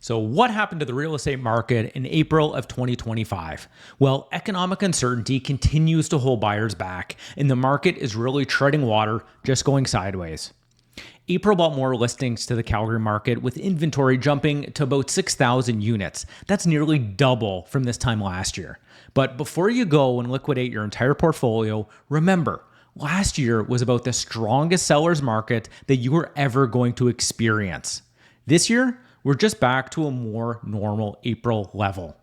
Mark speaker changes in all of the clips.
Speaker 1: So, what happened to the real estate market in April of 2025? Well, economic uncertainty continues to hold buyers back, and the market is really treading water, just going sideways. April brought more listings to the Calgary market, with inventory jumping to about 6,000 units. That's nearly double from this time last year. But before you go and liquidate your entire portfolio, remember, last year was about the strongest seller's market that you were ever going to experience. This year, we're just back to a more normal April level.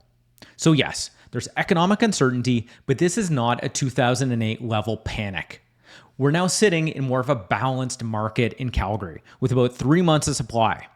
Speaker 1: So yes, there's economic uncertainty, but this is not a 2008 level panic. We're now sitting in more of a balanced market in Calgary with about 3 months of supply.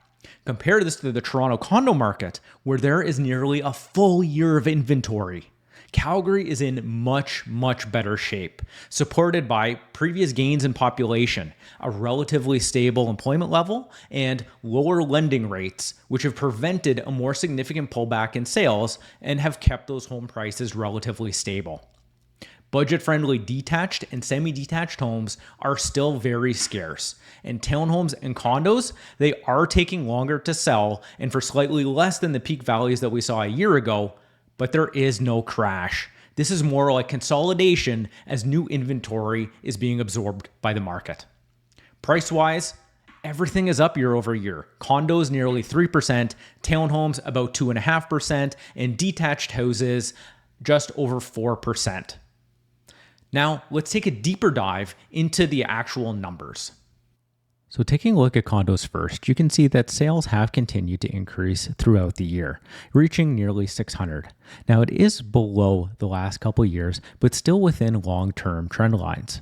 Speaker 1: Compare this to the Toronto condo market, where there is nearly a full year of inventory. Calgary is in much, much better shape, supported by previous gains in population, a relatively stable employment level, and lower lending rates, which have prevented a more significant pullback in sales and have kept those home prices relatively stable. Budget-friendly detached and semi-detached homes are still very scarce, and townhomes and condos, they are taking longer to sell and for slightly less than the peak values that we saw a year ago, but there is no crash. This is more like consolidation as new inventory is being absorbed by the market. Price-wise, everything is up year over year. Condos nearly 3%, townhomes about 2.5%, and detached houses just over 4%. Now, let's take a deeper dive into the actual numbers. So taking a look at condos first, you can see that sales have continued to increase throughout the year, reaching nearly 600. Now, it is below the last couple years, but still within long-term trend lines.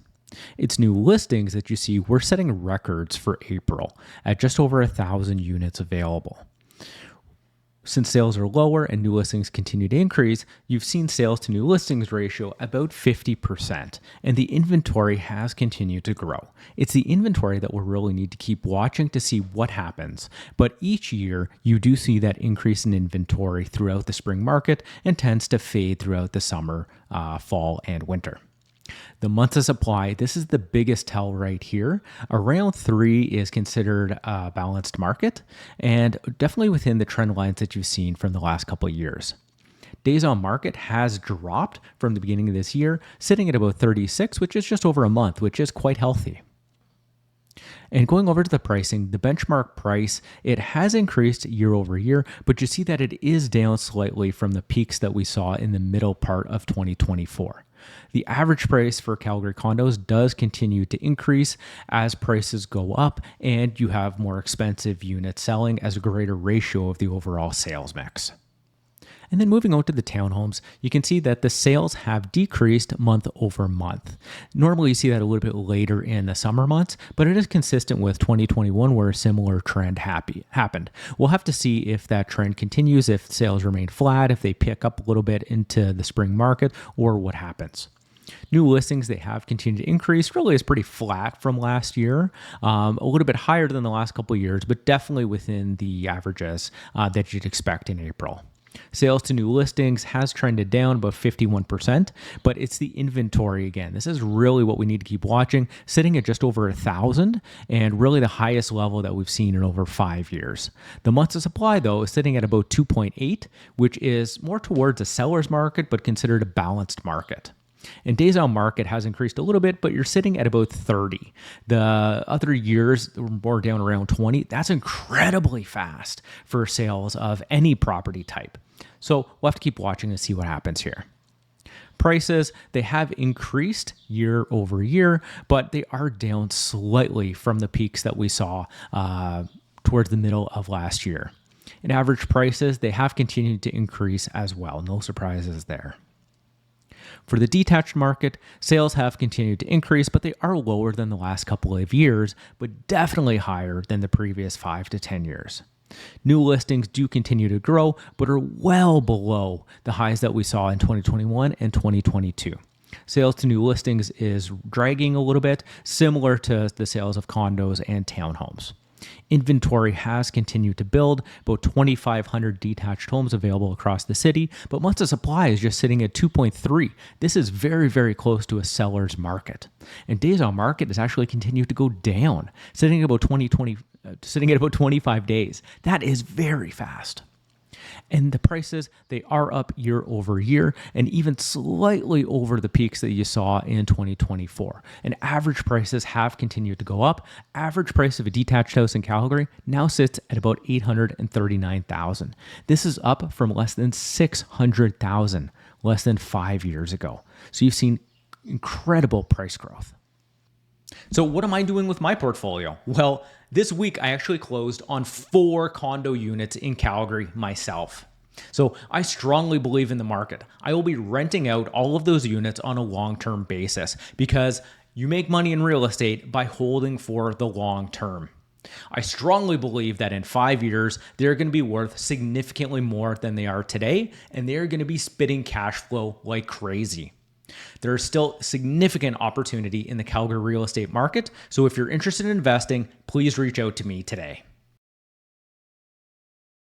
Speaker 1: It's new listings that you see we're setting records for April at just over 1,000 units available. Since sales are lower and new listings continue to increase, you've seen sales to new listings ratio about 50%, and the inventory has continued to grow. It's the inventory that we'll really need to keep watching to see what happens. But each year, you do see that increase in inventory throughout the spring market and tends to fade throughout the summer, fall, and winter. The months of supply, this is the biggest tell right here. Around 3 is considered a balanced market and definitely within the trend lines that you've seen from the last couple of years. Days on market has dropped from the beginning of this year, sitting at about 36, which is just over a month, which is quite healthy. And going over to the pricing, the benchmark price, it has increased year over year, but you see that it is down slightly from the peaks that we saw in the middle part of 2024. The average price for Calgary condos does continue to increase as prices go up and you have more expensive units selling as a greater ratio of the overall sales mix. And then moving on to the townhomes, you can see that the sales have decreased month over month. Normally you see that a little bit later in the summer months, but it is consistent with 2021 where a similar trend happened. We'll have to see if that trend continues, if sales remain flat, if they pick up a little bit into the spring market, or what happens. New listings, they have continued to increase. Really is pretty flat from last year, a little bit higher than the last couple of years, but definitely within the averages that you'd expect in April. Sales to new listings has trended down about 51%, but it's the inventory again. This is really what we need to keep watching, sitting at just over 1,000 and really the highest level that we've seen in over 5 years. The months of supply, though, is sitting at about 2.8, which is more towards a seller's market, but considered a balanced market. And days on market has increased a little bit, but you're sitting at about 30. The other years were more down around 20. That's incredibly fast for sales of any property type. So we'll have to keep watching to see what happens here. Prices, they have increased year over year, but they are down slightly from the peaks that we saw towards the middle of last year. And average prices, they have continued to increase as well. No surprises there. For the detached market, sales have continued to increase, but they are lower than the last couple of years, but definitely higher than the previous 5 to 10 years. New listings do continue to grow, but are well below the highs that we saw in 2021 and 2022. Sales to new listings is dragging a little bit, similar to the sales of condos and townhomes. Inventory has continued to build, about 2,500 detached homes available across the city, but months of supply is just sitting at 2.3. This is very, very close to a seller's market. And days on market has actually continued to go down, sitting at about 25 days. That is very fast. And the prices, they are up year over year and even slightly over the peaks that you saw in 2024. And average prices have continued to go up. Average price of a detached house in Calgary now sits at about $839,000. This is up from less than $600,000 less than 5 years ago. So you've seen incredible price growth. So what am I doing with my portfolio? Well, this week I actually closed on 4 condo units in Calgary myself. So I strongly believe in the market. I will be renting out all of those units on a long-term basis because you make money in real estate by holding for the long term. I strongly believe that in 5 years, they're going to be worth significantly more than they are today, and they're going to be spitting cash flow like crazy. There is still significant opportunity in the Calgary real estate market. So if you're interested in investing, please reach out to me today.